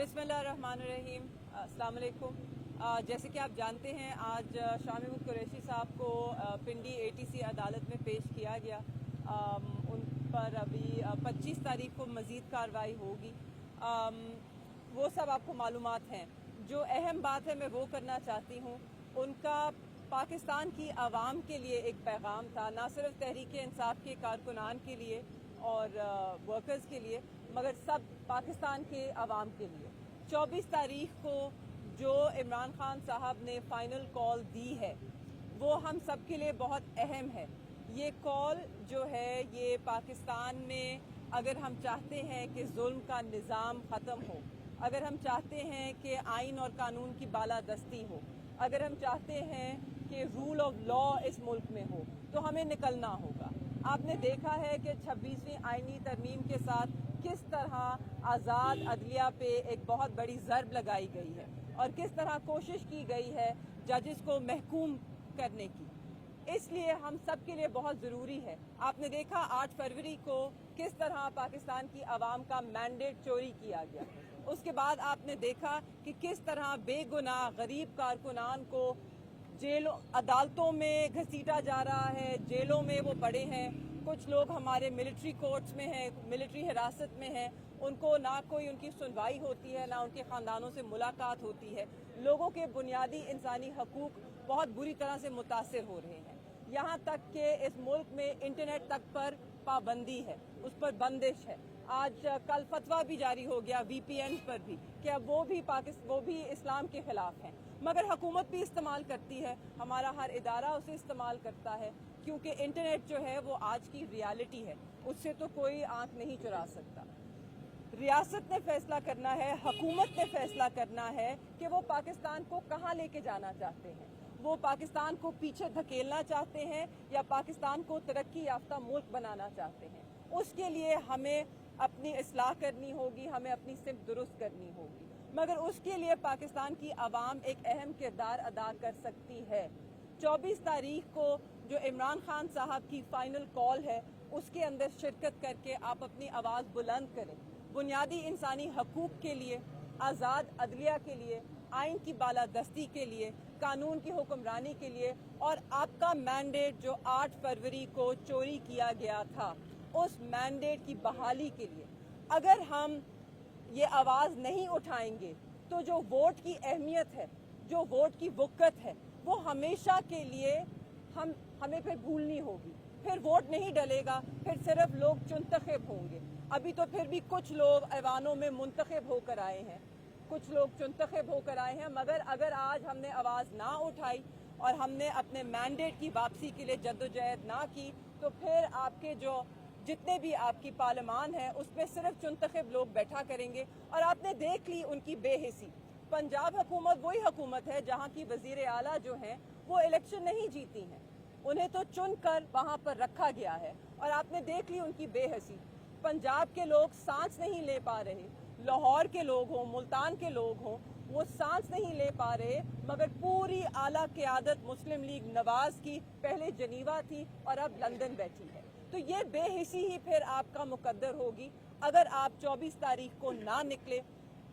بسم اللہ الرحمن الرحیم. السلام علیکم. جیسے کہ آپ جانتے ہیں آج شاہ محمود قریشی صاحب کو پنڈی ATC عدالت میں پیش کیا گیا. ان پر ابھی 25 تاریخ کو مزید کارروائی ہوگی. وہ سب آپ کو معلومات ہیں. جو اہم بات ہے میں وہ کرنا چاہتی ہوں. ان کا پاکستان کی عوام کے لیے ایک پیغام تھا, نہ صرف تحریک انصاف کے کارکنان کے لیے اور ورکرز کے لیے مگر سب پاکستان کے عوام کے لیے. 24 تاریخ کو جو عمران خان صاحب نے فائنل کال دی ہے وہ ہم سب کے لیے بہت اہم ہے. یہ کال جو ہے یہ پاکستان میں اگر ہم چاہتے ہیں کہ ظلم کا نظام ختم ہو, اگر ہم چاہتے ہیں کہ آئین اور قانون کی بالادستی ہو, اگر ہم چاہتے ہیں کہ رول آف لا اس ملک میں ہو تو ہمیں نکلنا ہوگا. آپ نے دیکھا ہے کہ 26ویں آئینی ترمیم کے ساتھ کس طرح آزاد عدلیہ پہ ایک بہت بڑی ضرب لگائی گئی ہے اور کس طرح کوشش کی گئی ہے ججز کو محکوم کرنے کی. اس لیے ہم سب کے لیے بہت ضروری ہے. آپ نے دیکھا 8 فروری کو کس طرح پاکستان کی عوام کا مینڈیٹ چوری کیا گیا. اس کے بعد آپ نے دیکھا کہ کس طرح بے گناہ غریب کارکنان کو جیلوں عدالتوں میں گھسیٹا جا رہا ہے, جیلوں میں وہ پڑے ہیں. کچھ لوگ ہمارے ملٹری کورٹس میں ہیں, ملٹری حراست میں ہیں, ان کو نہ کوئی ان کی سنوائی ہوتی ہے, نہ ان کے خاندانوں سے ملاقات ہوتی ہے. لوگوں کے بنیادی انسانی حقوق بہت بری طرح سے متاثر ہو رہے ہیں. یہاں تک کہ اس ملک میں انٹرنیٹ تک پر پابندی ہے, اس پر بندش ہے. آج کل فتویٰ بھی جاری ہو گیا VPN پر بھی کہ اب وہ بھی اسلام کے خلاف ہیں. مگر حکومت بھی استعمال کرتی ہے, ہمارا ہر ادارہ اسے استعمال کرتا ہے کیونکہ انٹرنیٹ جو ہے وہ آج کی ریالٹی ہے, اس سے تو کوئی آنکھ نہیں چرا سکتا. ریاست نے فیصلہ کرنا ہے, حکومت نے فیصلہ کرنا ہے کہ وہ پاکستان کو کہاں لے کے جانا چاہتے ہیں. وہ پاکستان کو پیچھے دھکیلنا چاہتے ہیں یا پاکستان کو ترقی یافتہ ملک بنانا چاہتے ہیں. اس کے لیے ہمیں اپنی اصلاح کرنی ہوگی, ہمیں اپنی سمت درست کرنی ہوگی. مگر اس کے لیے پاکستان کی عوام ایک اہم کردار ادا کر سکتی ہے. 24 تاریخ کو جو عمران خان صاحب کی فائنل کال ہے اس کے اندر شرکت کر کے آپ اپنی آواز بلند کریں. بنیادی انسانی حقوق کے لیے, آزاد عدلیہ کے لیے, آئین کی بالادستی کے لیے, قانون کی حکمرانی کے لیے اور آپ کا مینڈیٹ جو 8 فروری کو چوری کیا گیا تھا اس مینڈیٹ کی بحالی کے لیے. اگر ہم یہ آواز نہیں اٹھائیں گے تو جو ووٹ کی اہمیت ہے, جو ووٹ کی وقت ہے وہ ہمیشہ کے لیے ہمیں پھر بھولنی ہوگی. پھر ووٹ نہیں ڈلے گا, پھر صرف لوگ چنتخب ہوں گے. ابھی تو پھر بھی کچھ لوگ ایوانوں میں منتخب ہو کر آئے ہیں, کچھ لوگ چنتخب ہو کر آئے ہیں. مگر اگر آج ہم نے آواز نہ اٹھائی اور ہم نے اپنے مینڈیٹ کی واپسی کے لیے جدوجہد نہ کی تو پھر آپ کے جتنے بھی آپ کی پارلیمان ہے اس میں صرف چنتخب لوگ بیٹھا کریں گے. اور آپ نے دیکھ لی ان کی بے حسی. پنجاب حکومت وہی حکومت ہے جہاں کی وزیر اعلیٰ جو ہیں وہ الیکشن نہیں جیتی ہیں, انہیں تو چن کر وہاں پر رکھا گیا ہے. اور آپ نے دیکھ لی ان کی بے حسی. پنجاب کے لوگ سانس نہیں لے پا رہے, لاہور کے لوگ ہوں, ملتان کے لوگ ہوں, وہ سانس نہیں لے پا رہے. مگر پوری اعلیٰ قیادت مسلم لیگ نواز کی پہلے جنیوا تھی اور اب لندن بیٹھی ہے. تو یہ بے حسی ہی پھر آپ کا مقدر ہوگی اگر آپ 24 تاریخ کو نہ نکلے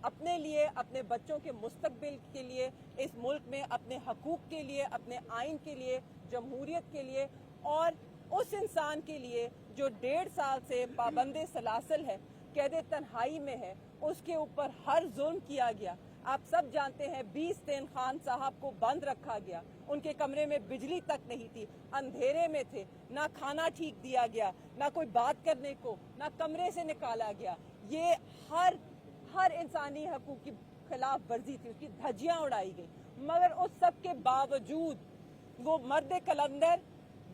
اپنے لیے, اپنے بچوں کے مستقبل کے لیے, اس ملک میں اپنے حقوق کے لیے, اپنے آئین کے لیے, جمہوریت کے لیے اور اس انسان کے لیے جو 1.5 سال سے پابند سلاسل ہے, قید تنہائی میں ہے, اس کے اوپر ہر ظلم کیا گیا. آپ سب جانتے ہیں 20 دن خان صاحب کو بند رکھا گیا, ان کے کمرے میں بجلی تک نہیں تھی, اندھیرے میں تھے, نہ کھانا ٹھیک دیا گیا, نہ کوئی بات کرنے کو, نہ کمرے سے نکالا گیا. یہ ہر انسانی حقوق کی خلاف ورزی تھی, اس کی دھجیاں اڑائی گئی. مگر اس سب کے باوجود وہ مرد کلندر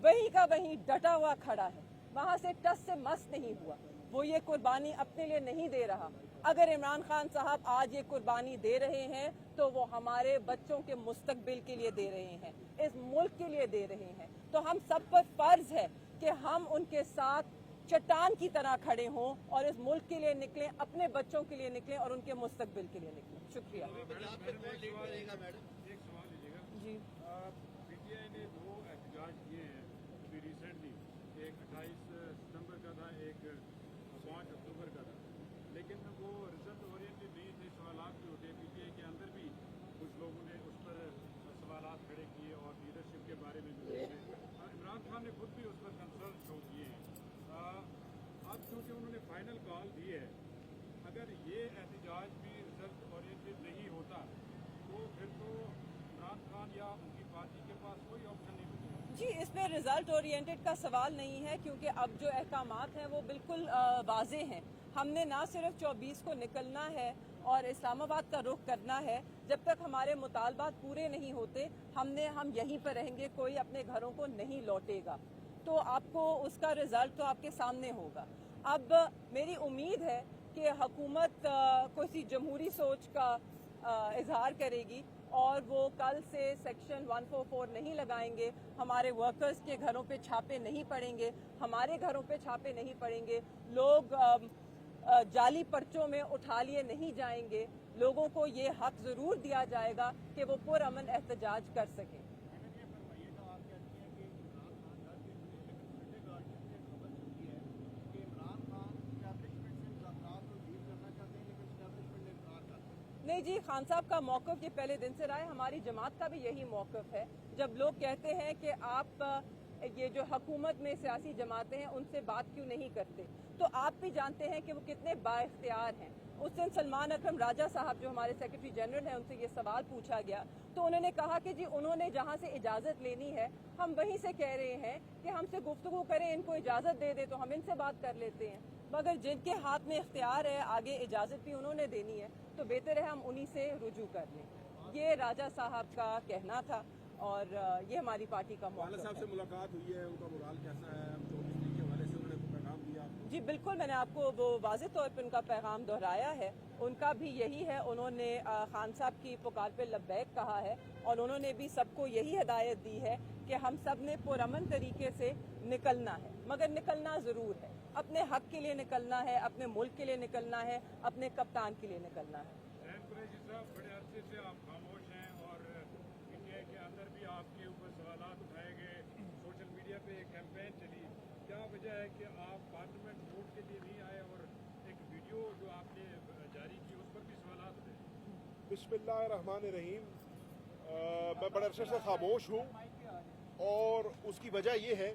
وہیں کا وہیں ڈٹا ہوا کھڑا ہے, وہاں سے ٹس سے مس نہیں ہوا. وہ یہ قربانی اپنے لیے نہیں دے رہا. اگر عمران خان صاحب آج یہ قربانی دے رہے ہیں تو وہ ہمارے بچوں کے مستقبل کے لیے دے رہے ہیں, اس ملک کے لیے دے رہے ہیں. تو ہم سب پر فرض ہے کہ ہم ان کے ساتھ چٹان کی طرح کھڑے ہوں اور اس ملک کے لیے نکلیں, اپنے بچوں کے لیے نکلیں اور ان کے مستقبل کے لیے نکلیں. شکریہ. جی, PTI نے 2 احتجاج کیے ہیں ابھی ریسنٹلی, ایک 28 ستمبر کا تھا, ایک 5 اکتوبر کا تھا, لیکن وہ رزلٹ اورینٹڈ نہیں تھے, سوالات रिजल्ट ओरिएंटेड का सवाल नहीं है, क्योंकि अब जो अहकामात हैं वो बिल्कुल वाज़े हैं। हमने ना सिर्फ 24 को निकलना है और इस्लामाबाद का रुख करना है। जब तक हमारे मुतालबात पूरे नहीं होते हम यहीं पर रहेंगे, कोई अपने घरों को नहीं लौटेगा। तो आपको उसका रिजल्ट तो आपके सामने होगा। अब मेरी उम्मीद है कि हुकूमत किसी जमहूरी सोच का इजहार करेगी और वो कल से सेक्शन 144 नहीं लगाएंगे, हमारे वर्कर्स के घरों पे छापे नहीं पड़ेंगे, हमारे घरों पे छापे नहीं पड़ेंगे, लोग जाली पर्चों में उठा लिए नहीं जाएंगे। लोगों को ये हक ज़रूर दिया जाएगा कि वो पुरअमन एहतजाज कर सकें। नहीं जी, खान साहब का मौक़िफ़ ये पहले दिन से रहा है, हमारी जमात का भी यही मौक़िफ़ है। जब लोग कहते हैं कि आप ये जो हुकूमत में सियासी जमातें हैं उनसे बात क्यों नहीं करते, तो आप भी जानते हैं कि वो कितने बाइख्तियार हैं। उस दिन सलमान अकरम राजा साहब जो हमारे सेक्रेटरी जनरल हैं, उनसे ये सवाल पूछा गया तो उन्होंने कहा कि जी उन्होंने जहाँ से इजाज़त लेनी है हम वहीं से कह रहे हैं कि हमसे गुफ्तगू करें, इनको इजाज़त दे दे तो हम इनसे बात कर लेते हैं। मगर जिनके हाथ में इख्तियार है, आगे इजाज़त भी उन्होंने देनी है, तो बेहतर है हम उन्हीं से रुजू कर लें। ये राजा साहब का कहना था और ये हमारी पार्टी का मौक़िफ़ है। साहब से मुलाकात हुई है, उनका मोराल कैसा है? 24 के हवाले से उन्होंने पैगाम दिया? जी बिल्कुल, मैंने आपको वो वाज़ेह तौर पर उनका पैगाम दोहराया है। उनका भी यही है, उन्होंने खान साहब की पुकार पे लब्बैक कहा है और उन्होंने भी सबको यही हिदायत दी है कि हम सब ने पुरअमन तरीके से निकलना है, मगर निकलना ज़रूर है। अपने हक के लिए निकलना है, अपने मुल्क के लिए निकलना है, अपने कप्तान के लिए निकलना है। कुरैशी साहब, बड़े अरसे से आप खामोश हैं और इंडिया के अंदर भी आपके ऊपर सवालात उठाए गए, सोशल मीडिया पे एक कैंपेन चली, क्या वजह है कि आप पार्लियामेंट वोट के लिए नहीं आए और एक वीडियो जो आपने जारी की उस पर भी सवालात उठे? बिस्मिल्लाहिर्रहमानिर्रहीम। मैं बड़े अरसे से खामोश हूँ और उसकी वजह यह है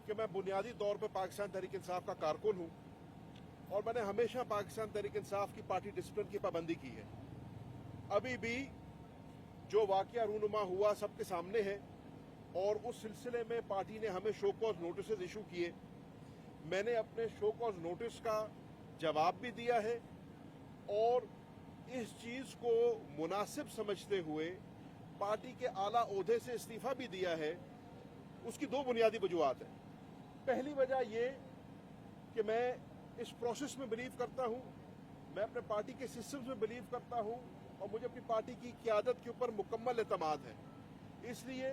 कि मैं बुनियादी तौर पर पाकिस्तान तहरीक इंसाफ का कारकुन हूँ और मैंने हमेशा पाकिस्तान तहरीक इंसाफ की पार्टी डिसिप्लिन की पाबंदी की है। अभी भी जो वाक़या रूनुमा हुआ सबके सामने है और उस सिलसिले में पार्टी ने हमें शो कॉज नोटिस इशू किए। मैंने अपने शो कॉज नोटिस का जवाब भी दिया है और इस चीज़ को मुनासिब समझते हुए पार्टी के आला ओहदे से इस्तीफ़ा भी दिया है। उसकी दो बुनियादी वजूहात हैं। पहली वजह ये कि मैं इस प्रोसेस में बिलीव करता हूँ, मैं अपने पार्टी के सिस्टम्स में बिलीव करता हूँ और मुझे अपनी पार्टी की क़यादत के ऊपर मुकम्मल एतमाद है। इसलिए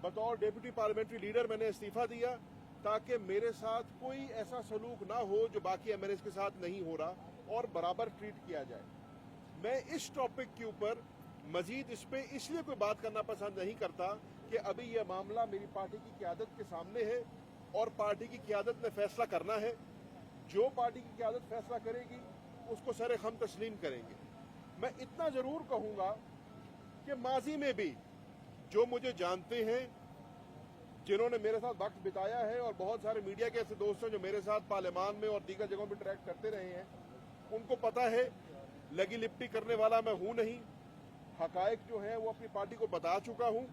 बतौर डेप्यूटी पार्लियामेंट्री लीडर मैंने इस्तीफ़ा दिया ताकि मेरे साथ कोई ऐसा सलूक ना हो जो बाकी एमएलएस के साथ नहीं हो रहा और बराबर ट्रीट किया जाए। मैं इस टॉपिक के ऊपर मजीद इस पे इसलिए कोई बात करना पसंद नहीं करता कि अभी यह मामला मेरी पार्टी की क़यादत के सामने है और पार्टी की क़यादत ने फैसला करना है। जो पार्टी की क़यादत फैसला करेगी उसको सरे हम तस्लीम करेंगे। मैं इतना ज़रूर कहूँगा कि माजी में भी जो मुझे जानते हैं, जिन्होंने मेरे साथ वक्त बिताया है और बहुत सारे मीडिया के ऐसे दोस्त हैं जो मेरे साथ पार्लियामान में और दीगर जगहों पर इंटरेक्ट करते रहे हैं, उनको पता है लगी लिपटी करने वाला मैं हूँ नहीं। हकायक जो है वो अपनी पार्टी को बता चुका हूँ।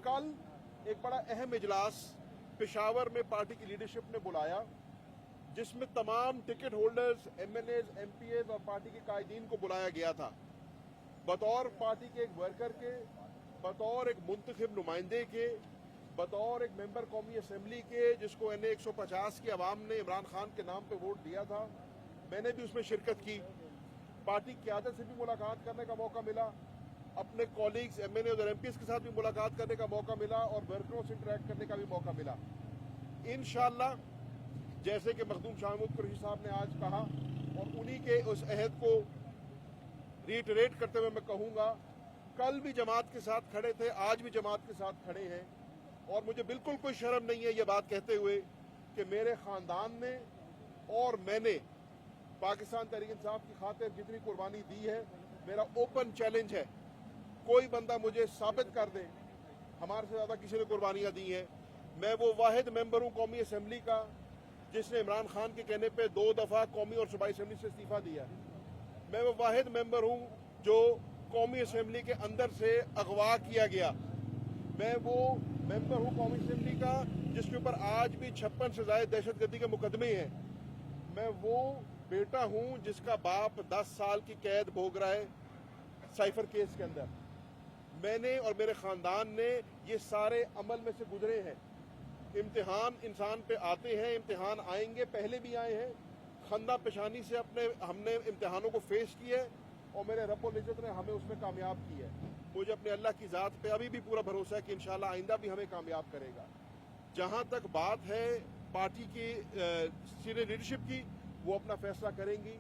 कल एक बड़ा अहम इजलास पेशावर में पार्टी की लीडरशिप ने बुलाया जिसमें तमाम टिकट होल्डर्स, एमएलएज, एमपीएज और पार्टी के कायदीन को बुलाया गया था। बतौर पार्टी के एक वर्कर के, बतौर एक मुंतखब नुमाइंदे के, बतौर एक मेंबर कौमी असम्बली के जिसको NA 150 की आवाम ने इमरान खान के नाम पे वोट दिया था, मैंने भी उसमें शिरकत की। पार्टी की क़यादत से भी मुलाकात करने का मौका मिला, अपने कॉलीग्स एमएनए और एमपीएस के साथ भी मुलाकात करने का मौका मिला और वर्करों से इंटरेक्ट करने का भी मौका मिला। इंशाअल्लाह जैसे कि मखदूम शाह महमूद कुरैशी साहब ने आज कहा और उन्हीं के उस अहद को रीइटरेट करते हुए मैं कहूँगा, कल भी जमात के साथ खड़े थे, आज भी जमात के साथ खड़े हैं और मुझे बिल्कुल कोई शर्म नहीं है ये बात कहते हुए कि मेरे ख़ानदान ने और मैंने पाकिस्तान तहरीक इंसाफ की खातिर जितनी कुर्बानी दी है, मेरा ओपन चैलेंज है, कोई बंदा मुझे साबित कर दे हमारे से ज़्यादा किसी ने कुर्बानियाँ दी हैं। मैं वो वाहिद मेंबर हूँ कौमी असम्बली का जिसने इमरान खान के कहने पे 2 दफ़ा कौमी और सूबाई असम्बली से इस्तीफ़ा दिया। मैं वो वाहिद मेंबर हूँ जो कौमी असम्बली के अंदर से अगवा किया गया। मैं वो मेंबर हूँ कौमी असेंबली का जिसके ऊपर आज भी 56 से ज्यादा दहशतगर्दी के मुकदमे हैं। मैं वो बेटा हूँ जिसका बाप 10 साल की कैद भोग रहा है साइफर केस के अंदर। मैंने और मेरे खानदान ने ये सारे अमल में से गुजरे हैं। इम्तिहान इंसान पे आते हैं, इम्तिहान आएंगे, पहले भी आए हैं। खंदा पेशानी से हमने इम्तिहानों को फेस किया है और मेरे रब्बुल इज़्ज़त ने हमें उसमें कामयाब किया है। मुझे अपने अल्लाह की ज़ात पे अभी भी पूरा भरोसा है कि इंशाल्लाह आइंदा भी हमें कामयाब करेगा। जहाँ तक बात है पार्टी की सीनियर लीडरशिप की, वो अपना फैसला करेंगी।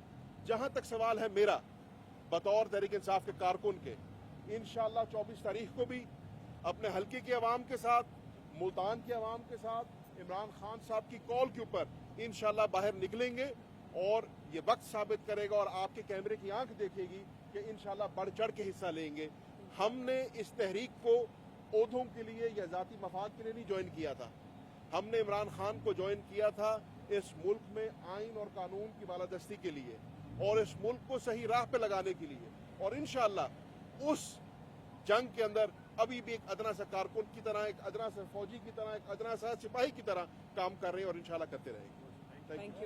जहाँ तक सवाल है मेरा बतौर तहरीक इंसाफ के कारकुन के, इंशाल्लाह 24 तारीख को भी अपने हल्के के अवाम के साथ, मुल्तान के अवाम के साथ इमरान खान साहब की कॉल के ऊपर इंशाल्लाह बाहर निकलेंगे और ये वक्त साबित करेगा और आपके कैमरे की आंख देखेगी कि इंशाल्लाह बढ़ चढ़ के हिस्सा लेंगे। हमने इस तहरीक को ओहदों के लिए या ज़ाती मफाद के लिए नहीं ज्वाइन किया था। हमने इमरान खान को ज्वाइन किया था इस मुल्क में आइन और कानून की बालादस्ती के लिए और इस मुल्क को सही राह पे लगाने के लिए। और इंशाल्लाह उस जंग के अंदर अभी भी एक अदना सा कारकुन की तरह, एक अदना सा फौजी की तरह, एक अदना सा सिपाही की तरह काम कर रहे हैं और इंशाल्लाह करते रहेंगे। Thank you.